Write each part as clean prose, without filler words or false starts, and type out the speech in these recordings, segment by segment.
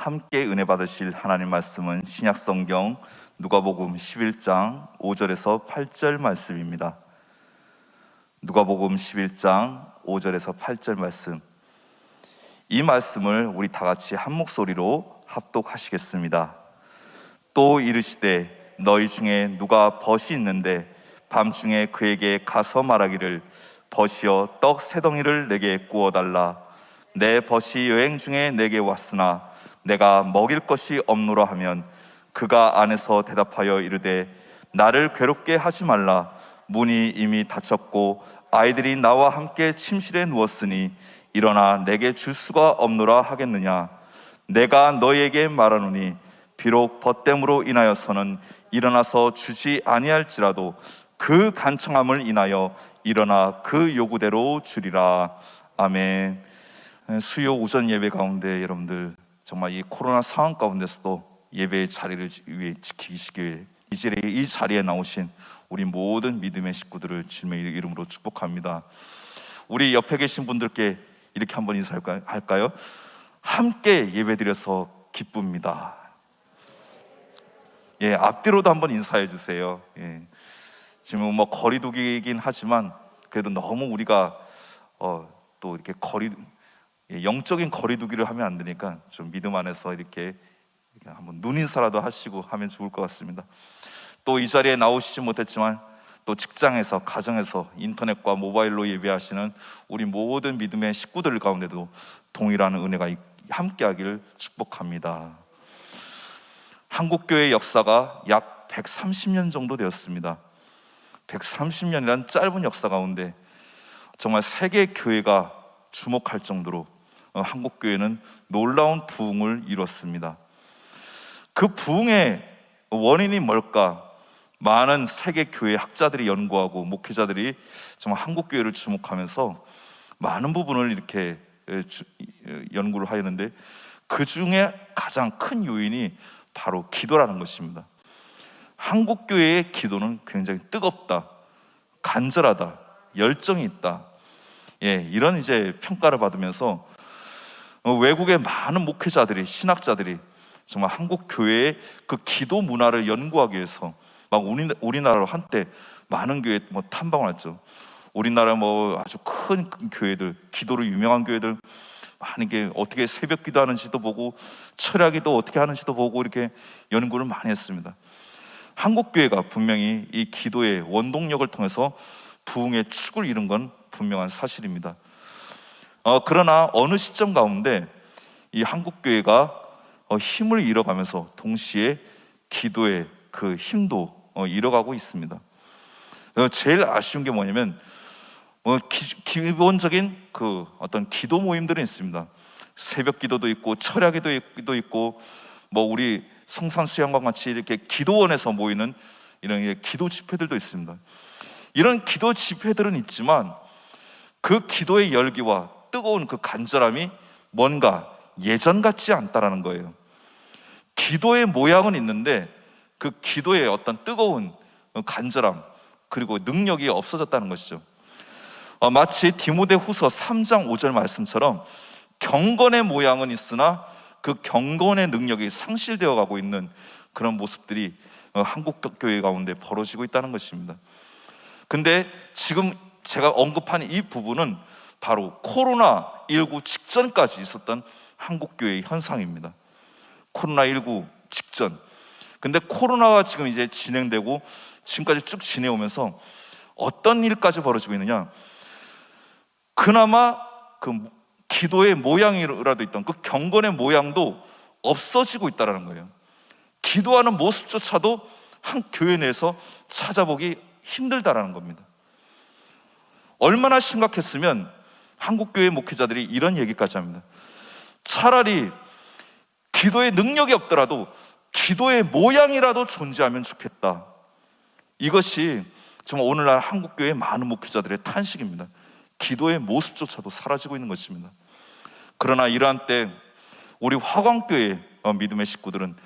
함께 은혜 받으실 하나님 말씀은 신약성경 누가복음 11장 5절에서 8절 말씀입니다. 누가복음 11장 5절에서 8절 말씀, 이 말씀을 우리 다 같이 한 목소리로 합독하시겠습니다. 또 이르시되 너희 중에 누가 벗이 있는데 밤중에 그에게 가서 말하기를 벗이여 떡 세 덩이를 내게 구워달라. 내 벗이 여행 중에 내게 왔으나 내가 먹일 것이 없노라 하면 그가 안에서 대답하여 이르되 나를 괴롭게 하지 말라. 문이 이미 닫혔고 아이들이 나와 함께 침실에 누웠으니 일어나 내게 줄 수가 없노라 하겠느냐. 내가 너희에게 말하노니 비록 벗됨으로 인하여서는 일어나서 주지 아니할지라도 그 간청함을 인하여 일어나 그 요구대로 주리라. 아멘. 수요 오전 예배 가운데 여러분들 정말 이 코로나 상황 가운데서도 예배의 자리를 지키시기 위해 이 자리에 나오신 우리 모든 믿음의 식구들을 주님의 이름으로 축복합니다. 우리 옆에 계신 분들께 이렇게 한번 인사할까요? 함께 예배드려서 기쁩니다. 예, 앞뒤로도 한번 인사해 주세요. 예, 지금 뭐 거리두기이긴 하지만 그래도 너무 우리가 또 이렇게 영적인 거리두기를 하면 안 되니까 좀 믿음 안에서 이렇게 한번 눈인사라도 하시고 하면 좋을 것 같습니다. 또 이 자리에 나오시지 못했지만 또 직장에서, 가정에서 인터넷과 모바일로 예배하시는 우리 모든 믿음의 식구들 가운데도 동일한 은혜가 함께하기를 축복합니다. 한국교회의 역사가 약 130년 정도 되었습니다. 130년이란 짧은 역사 가운데 정말 세계 교회가 주목할 정도로 한국교회는 놀라운 부흥을 이뤘습니다. 그 부흥의 원인이 뭘까? 많은 세계 교회 학자들이 연구하고 목회자들이 정말 한국교회를 주목하면서 많은 부분을 이렇게 연구를 하였는데, 그 중에 가장 큰 요인이 바로 기도라는 것입니다. 한국교회의 기도는 굉장히 뜨겁다, 간절하다, 열정이 있다, 이런 이제 평가를 받으면서 외국의 많은 목회자들이, 신학자들이 정말 한국 교회의 그 기도 문화를 연구하기 위해서 막 우리나라로 한때 많은 교회 탐방을 했죠. 우리나라 아주 큰 교회들, 기도로 유명한 교회들 많은 게 어떻게 새벽 기도하는지도 보고 철야기도 어떻게 하는지도 보고 이렇게 연구를 많이 했습니다. 한국 교회가 분명히 이 기도의 원동력을 통해서 부흥의 축을 이룬 건 분명한 사실입니다. 그러나 어느 시점 가운데 이 한국 교회가 힘을 잃어가면서 동시에 기도의 그 힘도 잃어가고 있습니다. 제일 아쉬운 게 뭐냐면 기본적인 그 어떤 기도 모임들은 있습니다. 새벽 기도도 있고 철야 기도도 있고 우리 성산 수양관 같이 이렇게 기도원에서 모이는 이런 기도 집회들도 있습니다. 이런 기도 집회들은 있지만 그 기도의 열기와 뜨거운 그 간절함이 뭔가 예전 같지 않다라는 거예요. 기도의 모양은 있는데 그 기도의 어떤 뜨거운 간절함 그리고 능력이 없어졌다는 것이죠. 마치 디모데후서 3장 5절 말씀처럼 경건의 모양은 있으나 그 경건의 능력이 상실되어 가고 있는 그런 모습들이 한국 교회 가운데 벌어지고 있다는 것입니다. 근데 지금 제가 언급한 이 부분은 바로 코로나19 직전까지 있었던 한국 교회의 현상입니다. 코로나19 직전. 근데 코로나가 지금 이제 진행되고 지금까지 쭉 지내오면서 어떤 일까지 벌어지고 있느냐? 그나마 그 기도의 모양이라도 있던 그 경건의 모양도 없어지고 있다는 거예요. 기도하는 모습조차도 한 교회 내에서 찾아보기 힘들다라는 겁니다. 얼마나 심각했으면 한국 교회 목회자들이 이런 얘기까지 합니다. 차라리 기도의 능력이 없더라도 기도의 모양이라도 존재하면 좋겠다. 이것이 정말 오늘날 한국 교회 많은 목회자들의 탄식입니다. 기도의 모습조차도 사라지고 있는 것입니다. 그러나 이러한 때 우리 화광교회 믿음의 식구들은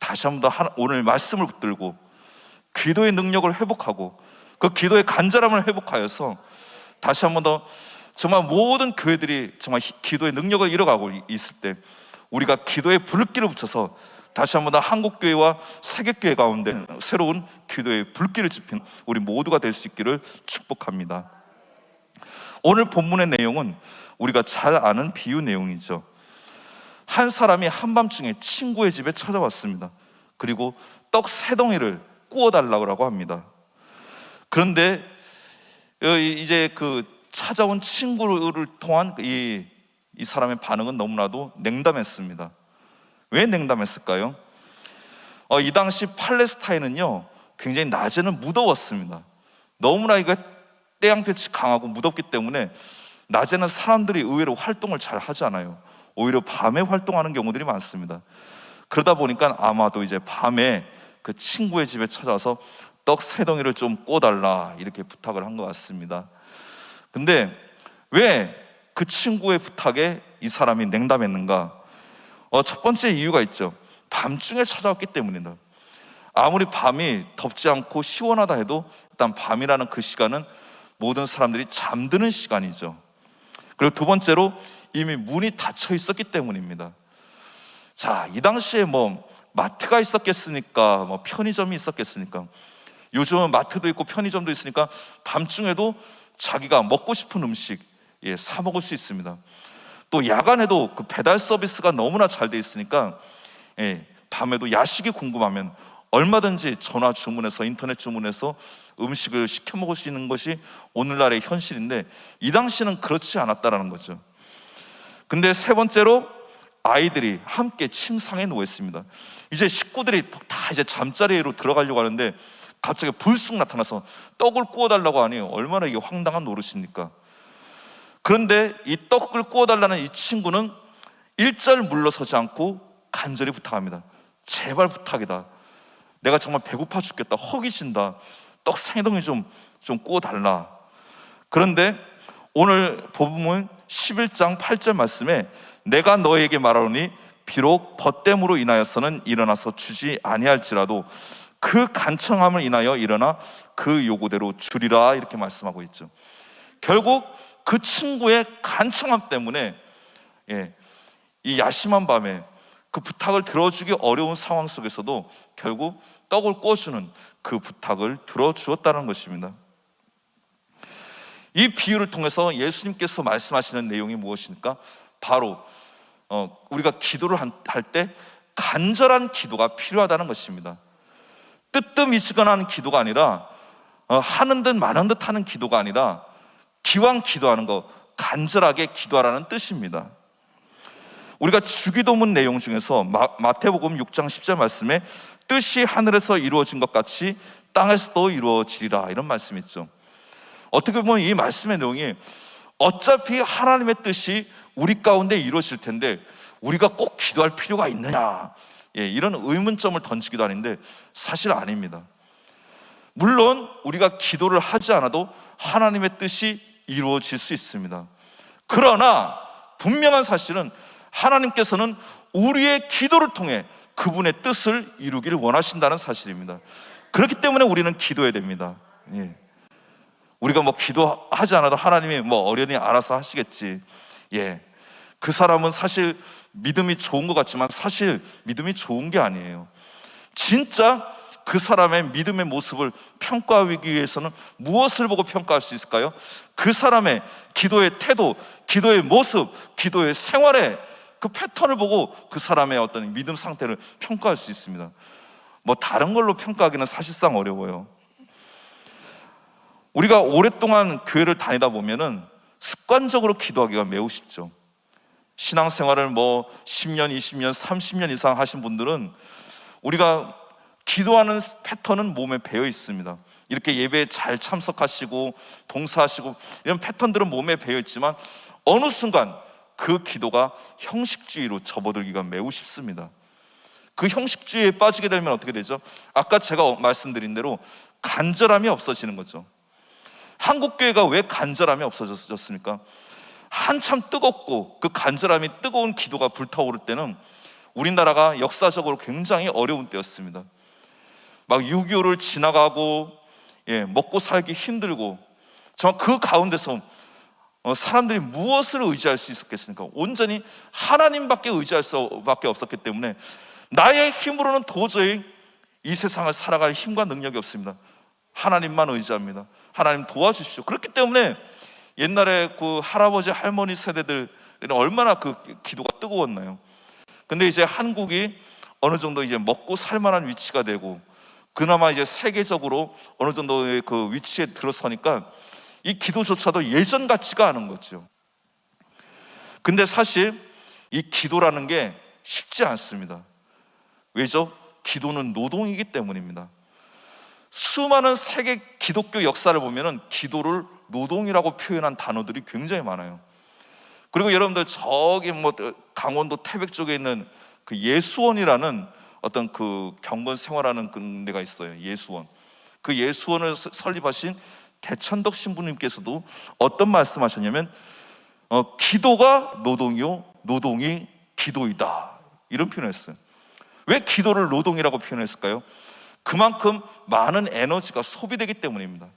다시 한번 더 오늘 말씀을 붙들고 기도의 능력을 회복하고 그 기도의 간절함을 회복하여서 다시 한번 더 정말 모든 교회들이 정말 기도의 능력을 잃어가고 있을 때 우리가 기도에 불길을 붙여서 다시 한번 더 한국교회와 세계교회 가운데 새로운 기도의 불길을 지핀 우리 모두가 될 수 있기를 축복합니다. 오늘 본문의 내용은 우리가 잘 아는 비유 내용이죠. 한 사람이 한밤중에 친구의 집에 찾아왔습니다. 그리고 떡 3덩이를 구워달라고 합니다. 그런데 이제 그 찾아온 친구를 통한 이 사람의 반응은 너무나도 냉담했습니다. 왜 냉담했을까요? 이 당시 팔레스타인은요 굉장히 낮에는 무더웠습니다. 너무나 이거 태양볕이 강하고 무덥기 때문에 낮에는 사람들이 의외로 활동을 잘 하지 않아요. 오히려 밤에 활동하는 경우들이 많습니다. 그러다 보니까 아마도 이제 밤에 그 친구의 집에 찾아와서 떡 3덩이를 좀 구워달라 이렇게 부탁을 한 것 같습니다. 근데 왜 그 친구의 부탁에 이 사람이 냉담했는가? 첫 번째 이유가 있죠. 밤중에 찾아왔기 때문입니다. 아무리 밤이 덥지 않고 시원하다 해도 일단 밤이라는 그 시간은 모든 사람들이 잠드는 시간이죠. 그리고 두 번째로 이미 문이 닫혀 있었기 때문입니다. 자, 이 당시에 뭐 마트가 있었겠습니까? 뭐 편의점이 있었겠습니까? 요즘은 마트도 있고 편의점도 있으니까 밤중에도 자기가 먹고 싶은 음식 사 먹을 수 있습니다. 또 야간에도 그 배달 서비스가 너무나 잘 돼 있으니까 밤에도 야식이 궁금하면 얼마든지 전화 주문해서 인터넷 주문해서 음식을 시켜 먹을 수 있는 것이 오늘날의 현실인데 이 당시는 그렇지 않았다라는 거죠. 근데 세 번째로 아이들이 함께 침상에 누워 있습니다. 이제 식구들이 다 이제 잠자리로 들어가려고 하는데 갑자기 불쑥 나타나서 떡을 구워달라고 하니 얼마나 이게 황당한 노릇입니까? 그런데 이 떡을 구워달라는 이 친구는 일절 물러서지 않고 간절히 부탁합니다. 제발 부탁이다. 내가 정말 배고파 죽겠다. 허기진다. 떡 3덩이 좀 구워달라. 그런데 오늘 본문 11장 8절 말씀에 내가 너에게 말하노니 비록 벗됨으로 인하여서는 일어나서 주지 아니할지라도 그 간청함을 인하여 일어나 그 요구대로 주리라 이렇게 말씀하고 있죠. 결국 그 친구의 간청함 때문에 이 야심한 밤에 그 부탁을 들어주기 어려운 상황 속에서도 결국 떡을 구워주는 그 부탁을 들어주었다는 것입니다. 이 비유를 통해서 예수님께서 말씀하시는 내용이 무엇입니까? 바로 우리가 기도를 할 때 간절한 기도가 필요하다는 것입니다. 뜨뜻미지근한 기도가 아니라 하는 듯 마는 듯 하는 기도가 아니라 기왕 기도하는 거 간절하게 기도하라는 뜻입니다. 우리가 주기도문 내용 중에서 마태복음 6장 10절 말씀에 뜻이 하늘에서 이루어진 것 같이 땅에서도 이루어지리라 이런 말씀이 있죠. 어떻게 보면 이 말씀의 내용이 어차피 하나님의 뜻이 우리 가운데 이루어질 텐데 우리가 꼭 기도할 필요가 있느냐 이런 의문점을 던지기도 하는데 사실 아닙니다. 물론 우리가 기도를 하지 않아도 하나님의 뜻이 이루어질 수 있습니다. 그러나 분명한 사실은 하나님께서는 우리의 기도를 통해 그분의 뜻을 이루기를 원하신다는 사실입니다. 그렇기 때문에 우리는 기도해야 됩니다. 우리가 뭐 기도하지 않아도 하나님이 뭐 어련히 알아서 하시겠지. 그 사람은 사실 믿음이 좋은 것 같지만 사실 믿음이 좋은 게 아니에요. 진짜 그 사람의 믿음의 모습을 평가하기 위해서는 무엇을 보고 평가할 수 있을까요? 그 사람의 기도의 태도, 기도의 모습, 기도의 생활의 그 패턴을 보고 그 사람의 어떤 믿음 상태를 평가할 수 있습니다. 뭐 다른 걸로 평가하기는 사실상 어려워요. 우리가 오랫동안 교회를 다니다 보면은 습관적으로 기도하기가 매우 쉽죠. 신앙생활을 뭐 10년, 20년, 30년 이상 하신 분들은 우리가 기도하는 패턴은 몸에 배어 있습니다. 이렇게 예배에 잘 참석하시고 봉사하시고 이런 패턴들은 몸에 배어 있지만 어느 순간 그 기도가 형식주의로 접어들기가 매우 쉽습니다. 그 형식주의에 빠지게 되면 어떻게 되죠? 아까 제가 말씀드린 대로 간절함이 없어지는 거죠. 한국교회가 왜 간절함이 없어졌습니까? 한참 뜨겁고 그 간절함이 뜨거운 기도가 불타오를 때는 우리나라가 역사적으로 굉장히 어려운 때였습니다. 막 6.25를 지나가고 먹고 살기 힘들고 정말 그 가운데서 사람들이 무엇을 의지할 수 있었겠습니까? 온전히 하나님밖에 의지할 수밖에 없었기 때문에 나의 힘으로는 도저히 이 세상을 살아갈 힘과 능력이 없습니다. 하나님만 의지합니다. 하나님 도와주십시오. 그렇기 때문에 옛날에 그 할아버지 할머니 세대들은 얼마나 그 기도가 뜨거웠나요? 근데 이제 한국이 어느 정도 이제 먹고 살 만한 위치가 되고 그나마 이제 세계적으로 어느 정도의 그 위치에 들어서니까 이 기도조차도 예전 같지가 않은 거죠. 근데 사실 이 기도라는 게 쉽지 않습니다. 왜죠? 기도는 노동이기 때문입니다. 수많은 세계 기독교 역사를 보면은 기도를 노동이라고 표현한 단어들이 굉장히 많아요. 그리고 여러분들 저기 강원도 태백 쪽에 있는 그 예수원이라는 어떤 그 경건 생활하는 그 데가 있어요. 예수원. 그 예수원을 설립하신 개천덕 신부님께서도 어떤 말씀하셨냐면 기도가 노동이요, 노동이 기도이다, 이런 표현을 했어요. 왜 기도를 노동이라고 표현했을까요? 그만큼 많은 에너지가 소비되기 때문입니다.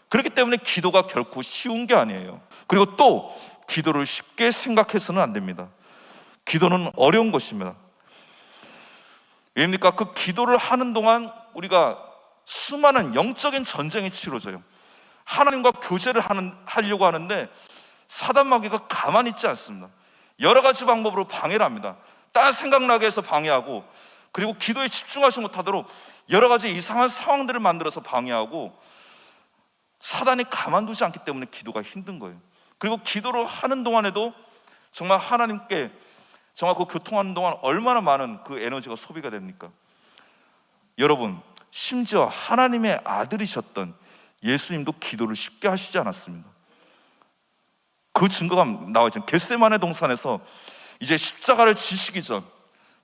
그렇기 때문에 기도가 결코 쉬운 게 아니에요. 그리고 또 기도를 쉽게 생각해서는 안 됩니다. 기도는 어려운 것입니다. 왜입니까? 그 기도를 하는 동안 우리가 수많은 영적인 전쟁이 치러져요. 하나님과 교제를 하려고 하는데 사단 마귀가 가만히 있지 않습니다. 여러 가지 방법으로 방해를 합니다. 딴 생각나게 해서 방해하고, 그리고 기도에 집중하지 못하도록 여러 가지 이상한 상황들을 만들어서 방해하고, 사단이 가만두지 않기 때문에 기도가 힘든 거예요. 그리고 기도를 하는 동안에도 정말 하나님께 정말 그 교통하는 동안 얼마나 많은 그 에너지가 소비가 됩니까? 여러분, 심지어 하나님의 아들이셨던 예수님도 기도를 쉽게 하시지 않았습니다. 그 증거가 나와 있잖아요. 겟세마네 동산에서 이제 십자가를 지시기 전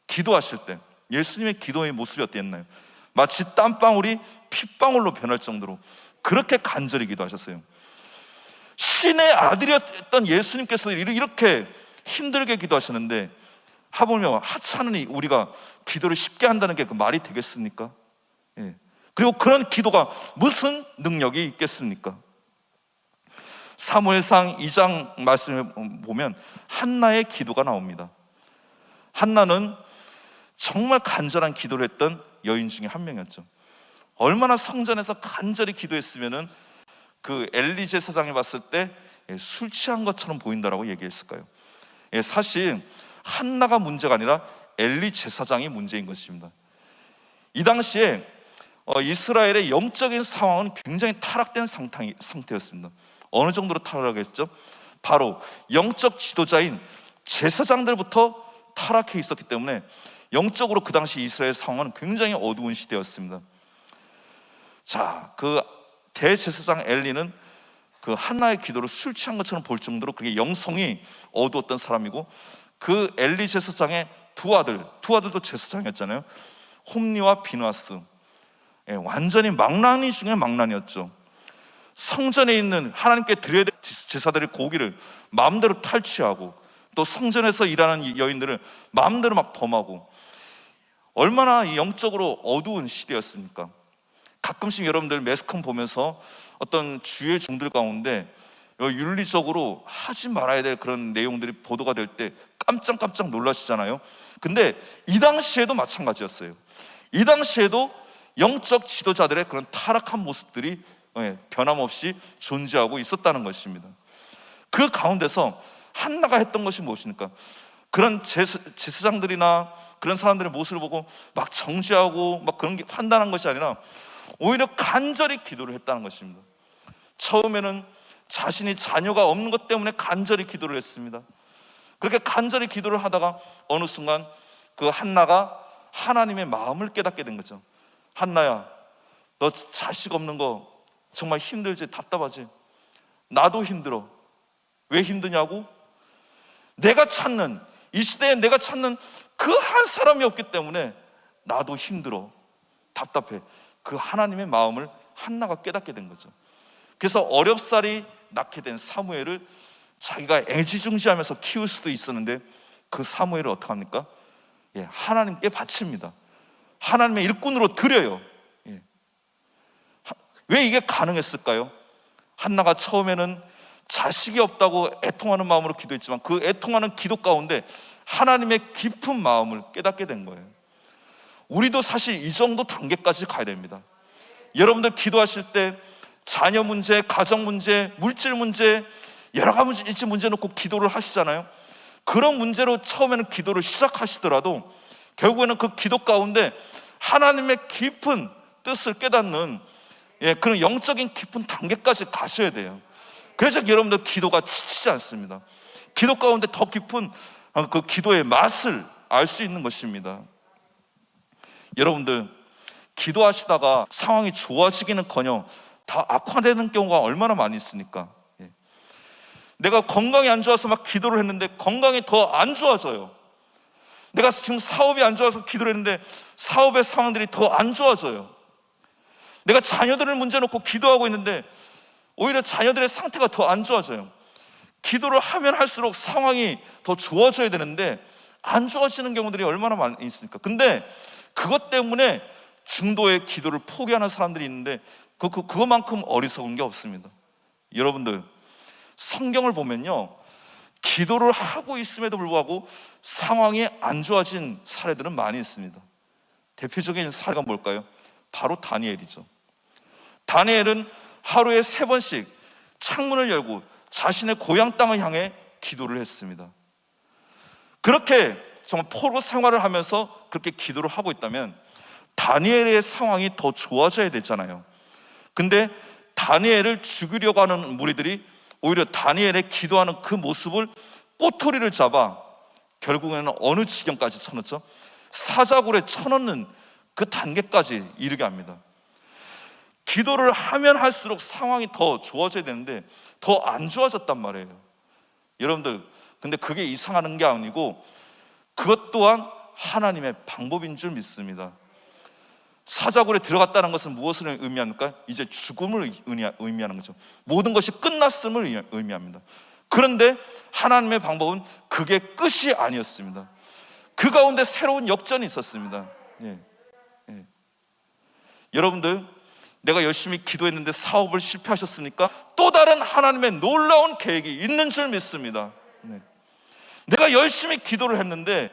기도하실 때 예수님의 기도의 모습이 어땠나요? 마치 땀방울이 핏방울로 변할 정도로 그렇게 간절히 기도하셨어요. 신의 아들이었던 예수님께서 이렇게 힘들게 기도하셨는데, 하물며 하찮으니 우리가 기도를 쉽게 한다는 게 그 말이 되겠습니까? 예. 그리고 그런 기도가 무슨 능력이 있겠습니까? 사무엘상 2장 말씀을 보면 한나의 기도가 나옵니다. 한나는 정말 간절한 기도를 했던 여인 중에 한 명이었죠. 얼마나 성전에서 간절히 기도했으면은 그 엘리 제사장이 봤을 때 술 취한 것처럼 보인다라고 얘기했을까요? 사실 한나가 문제가 아니라 엘리 제사장이 문제인 것입니다. 이 당시에 이스라엘의 영적인 상황은 굉장히 타락된 상태였습니다. 어느 정도로 타락했죠? 바로 영적 지도자인 제사장들부터 타락해 있었기 때문에 영적으로 그 당시 이스라엘 상황은 굉장히 어두운 시대였습니다. 자, 그 대제사장 엘리는 그 한나의 기도를 술 취한 것처럼 볼 정도로 그게 영성이 어두웠던 사람이고, 그 엘리 제사장의 두 아들도 제사장이었잖아요. 홈리와 비누아스, 완전히 망나니 중에 망나니였죠. 성전에 있는 하나님께 드려야 될 제사들의 고기를 마음대로 탈취하고, 또 성전에서 일하는 여인들을 마음대로 막 범하고, 얼마나 영적으로 어두운 시대였습니까? 가끔씩 여러분들 매스컴 보면서 어떤 주의 종들 가운데 윤리적으로 하지 말아야 될 그런 내용들이 보도가 될 때 깜짝깜짝 놀라시잖아요. 근데 이 당시에도 마찬가지였어요. 이 당시에도 영적 지도자들의 그런 타락한 모습들이 변함없이 존재하고 있었다는 것입니다. 그 가운데서 한나가 했던 것이 무엇입니까? 그런 제사장들이나 그런 사람들의 모습을 보고 막 정죄하고 막 그런 게 판단한 것이 아니라 오히려 간절히 기도를 했다는 것입니다. 처음에는 자신이 자녀가 없는 것 때문에 간절히 기도를 했습니다. 그렇게 간절히 기도를 하다가 어느 순간 그 한나가 하나님의 마음을 깨닫게 된 거죠. 한나야, 너 자식 없는 거 정말 힘들지? 답답하지? 나도 힘들어. 왜 힘드냐고? 이 시대에 내가 찾는 그 한 사람이 없기 때문에 나도 힘들어, 답답해. 그 하나님의 마음을 한나가 깨닫게 된 거죠. 그래서 어렵사리 낳게 된 사무엘을 자기가 애지중지하면서 키울 수도 있었는데, 그 사무엘을 어떻게 합니까? 하나님께 바칩니다. 하나님의 일꾼으로 드려요. 왜 이게 가능했을까요? 한나가 처음에는 자식이 없다고 애통하는 마음으로 기도했지만 그 애통하는 기도 가운데 하나님의 깊은 마음을 깨닫게 된 거예요. 우리도 사실 이 정도 단계까지 가야 됩니다. 여러분들 기도하실 때 자녀 문제, 가정 문제, 물질 문제, 여러 가지 문제 놓고 기도를 하시잖아요. 그런 문제로 처음에는 기도를 시작하시더라도 결국에는 그 기도 가운데 하나님의 깊은 뜻을 깨닫는 그런 영적인 깊은 단계까지 가셔야 돼요. 그래서 여러분들 기도가 지치지 않습니다. 기도 가운데 더 깊은 그 기도의 맛을 알 수 있는 것입니다. 여러분들 기도하시다가 상황이 좋아지기는커녕 다 악화되는 경우가 얼마나 많이 있습니까? 내가 건강이 안 좋아서 막 기도를 했는데 건강이 더 안 좋아져요. 내가 지금 사업이 안 좋아서 기도를 했는데 사업의 상황들이 더 안 좋아져요. 내가 자녀들을 문제 놓고 기도하고 있는데 오히려 자녀들의 상태가 더 안 좋아져요. 기도를 하면 할수록 상황이 더 좋아져야 되는데 안 좋아지는 경우들이 얼마나 많이 있습니까? 근데 그것 때문에 중도의 기도를 포기하는 사람들이 있는데 그것만큼 어리석은 게 없습니다. 여러분들 성경을 보면요, 기도를 하고 있음에도 불구하고 상황이 안 좋아진 사례들은 많이 있습니다. 대표적인 사례가 뭘까요? 바로 다니엘이죠. 다니엘은 하루에 3번씩 창문을 열고 자신의 고향 땅을 향해 기도를 했습니다. 그렇게 정말 포로 생활을 하면서 그렇게 기도를 하고 있다면 다니엘의 상황이 더 좋아져야 되잖아요. 근데 다니엘을 죽이려고 하는 무리들이 오히려 다니엘의 기도하는 그 모습을 꼬투리를 잡아 결국에는 어느 지경까지 쳐넣죠? 사자굴에 쳐넣는 그 단계까지 이르게 합니다. 기도를 하면 할수록 상황이 더 좋아져야 되는데 더 안 좋아졌단 말이에요. 여러분들 근데 그게 이상한 게 아니고 그것 또한 하나님의 방법인 줄 믿습니다. 사자굴에 들어갔다는 것은 무엇을 의미합니까? 이제 죽음을 의미하는 거죠. 모든 것이 끝났음을 의미합니다. 그런데 하나님의 방법은 그게 끝이 아니었습니다. 그 가운데 새로운 역전이 있었습니다. 여러분들 내가 열심히 기도했는데 사업을 실패하셨습니까? 또 다른 하나님의 놀라운 계획이 있는 줄 믿습니다. 내가 열심히 기도를 했는데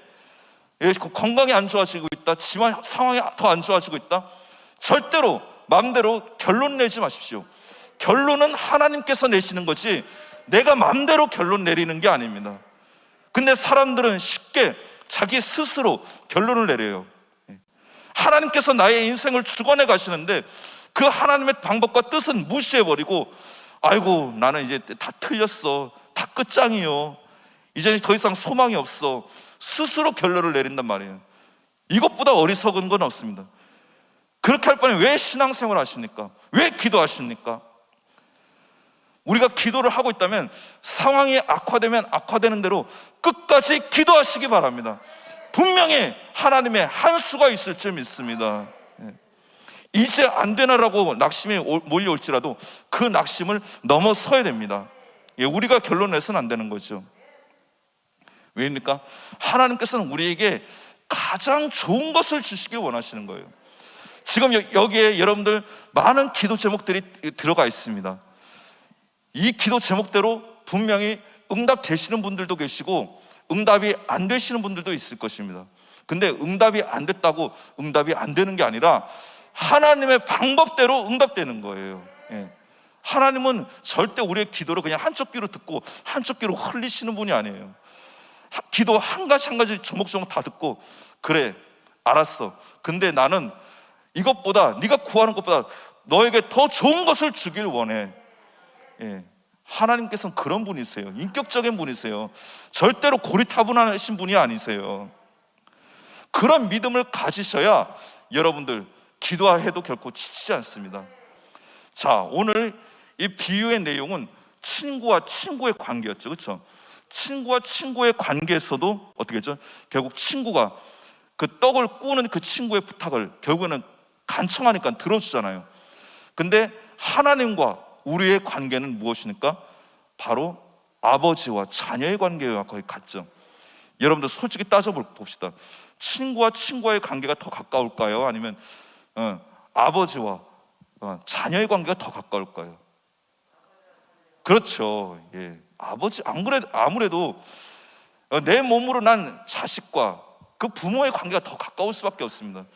건강이 안 좋아지고 있다, 집안 상황이 더 안 좋아지고 있다, 절대로 마음대로 결론 내지 마십시오. 결론은 하나님께서 내시는 거지 내가 마음대로 결론 내리는 게 아닙니다. 근데 사람들은 쉽게 자기 스스로 결론을 내려요. 하나님께서 나의 인생을 주관해 가시는데 그 하나님의 방법과 뜻은 무시해버리고 아이고 나는 이제 다 틀렸어, 다 끝장이요, 이제 더 이상 소망이 없어, 스스로 결론을 내린단 말이에요. 이것보다 어리석은 건 없습니다. 그렇게 할 바에 왜 신앙생활 하십니까? 왜 기도하십니까? 우리가 기도를 하고 있다면 상황이 악화되면 악화되는 대로 끝까지 기도하시기 바랍니다. 분명히 하나님의 한 수가 있을 줄 믿습니다. 이제 안 되나라고 낙심이 몰려올지라도 그 낙심을 넘어서야 됩니다. 우리가 결론 내서는 안 되는 거죠. 왜입니까? 하나님께서는 우리에게 가장 좋은 것을 주시길 원하시는 거예요. 지금 여기에 여러분들 많은 기도 제목들이 들어가 있습니다. 이 기도 제목대로 분명히 응답되시는 분들도 계시고 응답이 안 되시는 분들도 있을 것입니다. 근데 응답이 안 됐다고 응답이 안 되는 게 아니라 하나님의 방법대로 응답되는 거예요. 하나님은 절대 우리의 기도를 그냥 한쪽 귀로 듣고 한쪽 귀로 흘리시는 분이 아니에요. 기도 한 가지 한 가지 조목조목 다 듣고 그래 알았어, 근데 나는 이것보다 네가 구하는 것보다 너에게 더 좋은 것을 주길 원해. 하나님께서는 그런 분이세요. 인격적인 분이세요. 절대로 고리타분하신 분이 아니세요. 그런 믿음을 가지셔야 여러분들 기도해도 결코 지치지 않습니다. 자, 오늘 이 비유의 내용은 친구와 친구의 관계였죠. 그렇죠? 친구와 친구의 관계에서도 어떻게 했죠? 결국 친구가 그 떡을 꾸는 그 친구의 부탁을 결국에는 간청하니까 들어주잖아요. 근데 하나님과 우리의 관계는 무엇입니까? 바로 아버지와 자녀의 관계와 거의 같죠. 여러분들 솔직히 따져봅시다. 친구와 친구와의 관계가 더 가까울까요? 아니면 아버지와 자녀의 관계가 더 가까울까요? 그렇죠. 예. 아버지 아무래도 내 몸으로 난 자식과 그 부모의 관계가 더 가까울 수밖에 없습니다.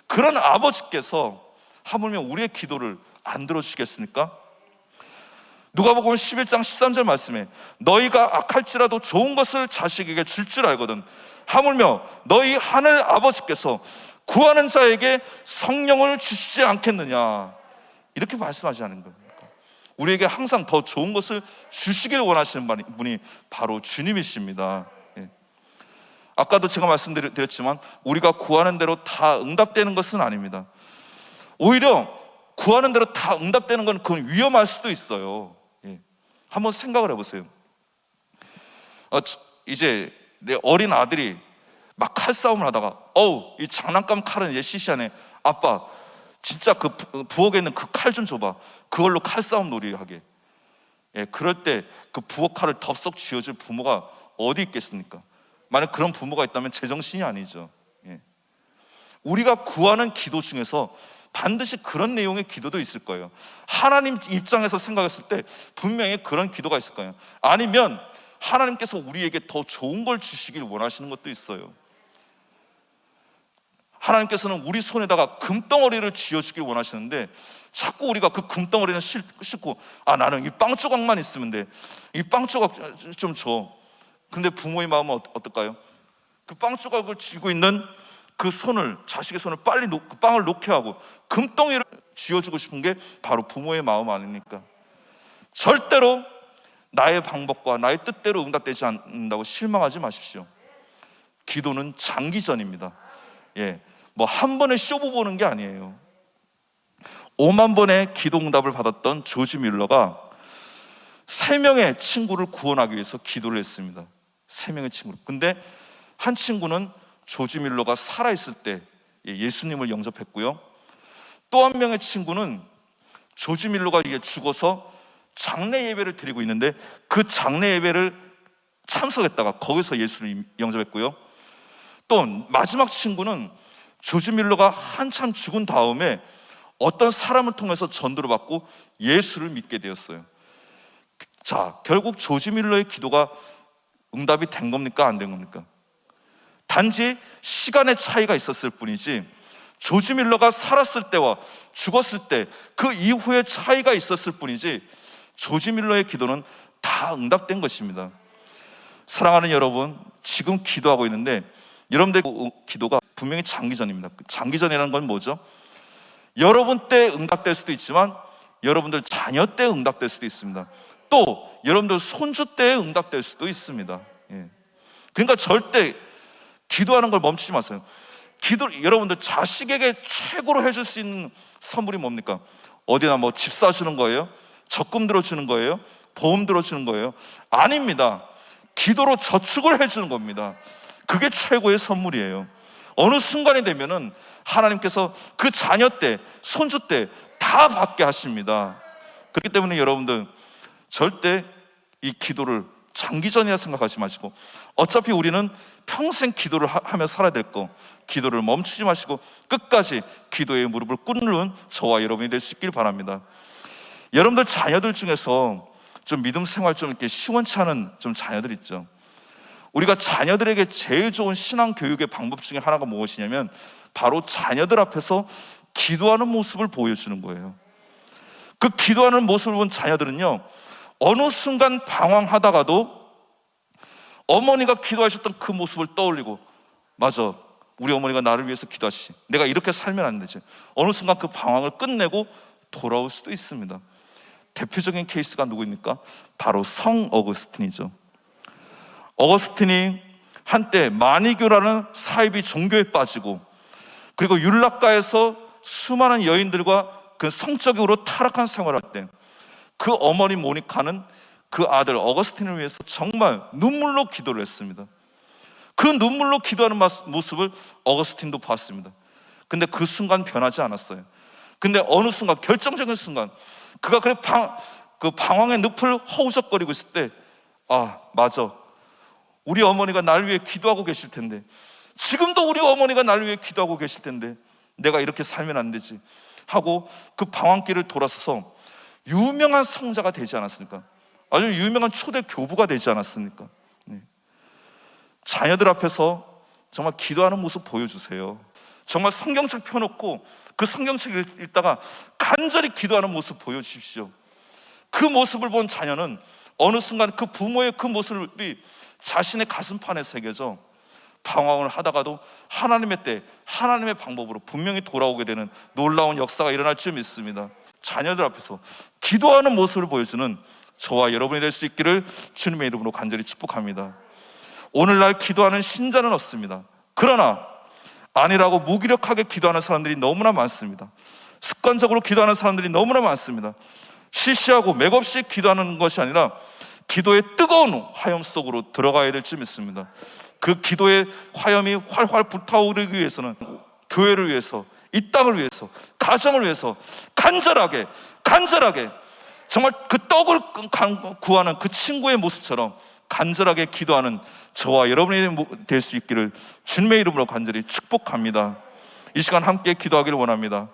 그런 아버지께서 하물며 우리의 기도를 안 들어주시겠습니까? 누가복음 11장 13절 말씀에 너희가 악할지라도 좋은 것을 자식에게 줄 줄 알거든 하물며 너희 하늘 아버지께서 구하는 자에게 성령을 주시지 않겠느냐, 이렇게 말씀하지 않은 겁니까? 우리에게 항상 더 좋은 것을 주시길 원하시는 분이 바로 주님이십니다. 예. 아까도 제가 말씀드렸지만 우리가 구하는 대로 다 응답되는 것은 아닙니다. 오히려 구하는 대로 다 응답되는 건 그건 위험할 수도 있어요. 예. 한번 생각을 해보세요. 이제 내 어린 아들이 막 칼싸움을 하다가 이 장난감 칼은 얘 시시하네, 아빠 진짜 그 부엌에 있는 그 칼 좀 줘봐, 그걸로 칼싸움 놀이 하게. 예, 그럴 때 그 부엌 칼을 덥석 쥐어줄 부모가 어디 있겠습니까? 만약 그런 부모가 있다면 제정신이 아니죠. 예. 우리가 구하는 기도 중에서 반드시 그런 내용의 기도도 있을 거예요. 하나님 입장에서 생각했을 때 분명히 그런 기도가 있을 거예요. 아니면 하나님께서 우리에게 더 좋은 걸 주시길 원하시는 것도 있어요. 하나님께서는 우리 손에다가 금덩어리를 쥐어주길 원하시는데 자꾸 우리가 그 금덩어리는 싣고 나는 이 빵 조각만 있으면 돼, 이 빵 조각 좀 줘. 근데 부모의 마음은 어떨까요? 그 빵 조각을 쥐고 있는 그 손을, 자식의 손을 빨리 그 빵을 놓게 하고 금덩이를 쥐어주고 싶은 게 바로 부모의 마음 아닙니까? 절대로 나의 방법과 나의 뜻대로 응답되지 않는다고 실망하지 마십시오. 기도는 장기전입니다. 예, 뭐 한 번에 쇼부 보는 게 아니에요. 5만 번의 기도 응답을 받았던 조지 뮬러가 3명의 친구를 구원하기 위해서 기도를 했습니다. 3명의 친구. 근데 한 친구는 조지 뮬러가 살아있을 때 예수님을 영접했고요. 또 한 명의 친구는 조지 뮬러가 이게 죽어서 장례 예배를 드리고 있는데 그 장례 예배를 참석했다가 거기서 예수를 영접했고요. 또 마지막 친구는 조지 뮬러가 한참 죽은 다음에 어떤 사람을 통해서 전도를 받고 예수를 믿게 되었어요. 자, 결국 조지 뮬러의 기도가 응답이 된 겁니까? 안 된 겁니까? 단지 시간의 차이가 있었을 뿐이지 조지 뮬러가 살았을 때와 죽었을 때 그 이후의 차이가 있었을 뿐이지 조지 뮬러의 기도는 다 응답된 것입니다. 사랑하는 여러분, 지금 기도하고 있는데 여러분들의 기도가 분명히 장기전입니다. 장기전이라는 건 뭐죠? 여러분 때 응답될 수도 있지만 여러분들 자녀 때 응답될 수도 있습니다. 또 여러분들 손주 때 응답될 수도 있습니다. 예. 그러니까 절대 기도하는 걸 멈추지 마세요. 여러분들 자식에게 최고로 해줄 수 있는 선물이 뭡니까? 어디나 뭐 집 사주는 거예요? 적금 들어주는 거예요? 보험 들어주는 거예요? 아닙니다. 기도로 저축을 해주는 겁니다. 그게 최고의 선물이에요. 어느 순간이 되면은 하나님께서 그 자녀 때, 손주 때 다 받게 하십니다. 그렇기 때문에 여러분들 절대 이 기도를 장기전이라 생각하지 마시고, 어차피 우리는 평생 기도를 하며 살아야 될 거, 기도를 멈추지 마시고 끝까지 기도의 무릎을 꿇는 저와 여러분이 될 수 있길 바랍니다. 여러분들 자녀들 중에서 좀 믿음 생활 좀 이렇게 시원치 않은 좀 자녀들 있죠. 우리가 자녀들에게 제일 좋은 신앙 교육의 방법 중에 하나가 무엇이냐면 바로 자녀들 앞에서 기도하는 모습을 보여주는 거예요. 그 기도하는 모습을 본 자녀들은요, 어느 순간 방황하다가도 어머니가 기도하셨던 그 모습을 떠올리고, 맞아, 우리 어머니가 나를 위해서 기도하시지, 내가 이렇게 살면 안 되지, 어느 순간 그 방황을 끝내고 돌아올 수도 있습니다. 대표적인 케이스가 누구입니까? 바로 성 어거스틴이죠. 어거스틴이 한때 마니교라는 사이비 종교에 빠지고, 그리고 율락가에서 수많은 여인들과 그 성적으로 타락한 생활을 할 때 그 어머니 모니카는 그 아들 어거스틴을 위해서 정말 눈물로 기도를 했습니다. 그 눈물로 기도하는 모습을 어거스틴도 봤습니다. 근데 그 순간 변하지 않았어요. 근데 어느 순간, 결정적인 순간, 그가 그 방황의 늪을 허우적거리고 있을 때, 맞아, 우리 어머니가 날 위해 기도하고 계실 텐데, 지금도 우리 어머니가 날 위해 기도하고 계실 텐데 내가 이렇게 살면 안 되지 하고 그 방황길을 돌아서서 유명한 성자가 되지 않았습니까? 아주 유명한 초대 교부가 되지 않았습니까? 네. 자녀들 앞에서 정말 기도하는 모습 보여주세요. 정말 성경책 펴놓고 그 성경책 읽다가 간절히 기도하는 모습 보여주십시오. 그 모습을 본 자녀는 어느 순간 그 부모의 그 모습이 자신의 가슴판에 새겨져 방황을 하다가도 하나님의 때, 하나님의 방법으로 분명히 돌아오게 되는 놀라운 역사가 일어날 줄 믿습니다. 자녀들 앞에서 기도하는 모습을 보여주는 저와 여러분이 될 수 있기를 주님의 이름으로 간절히 축복합니다. 오늘날 기도하는 신자는 없습니다. 그러나 아니라고 무기력하게 기도하는 사람들이 너무나 많습니다. 습관적으로 기도하는 사람들이 너무나 많습니다. 시시하고 맥없이 기도하는 것이 아니라 기도의 뜨거운 화염 속으로 들어가야 될 줄 믿습니다. 그 기도의 화염이 활활 불타오르기 위해서는 교회를 위해서, 이 땅을 위해서, 가정을 위해서 간절하게 정말 그 떡을 구하는 그 친구의 모습처럼 간절하게 기도하는 저와 여러분이 될 수 있기를 주님의 이름으로 간절히 축복합니다. 이 시간 함께 기도하기를 원합니다.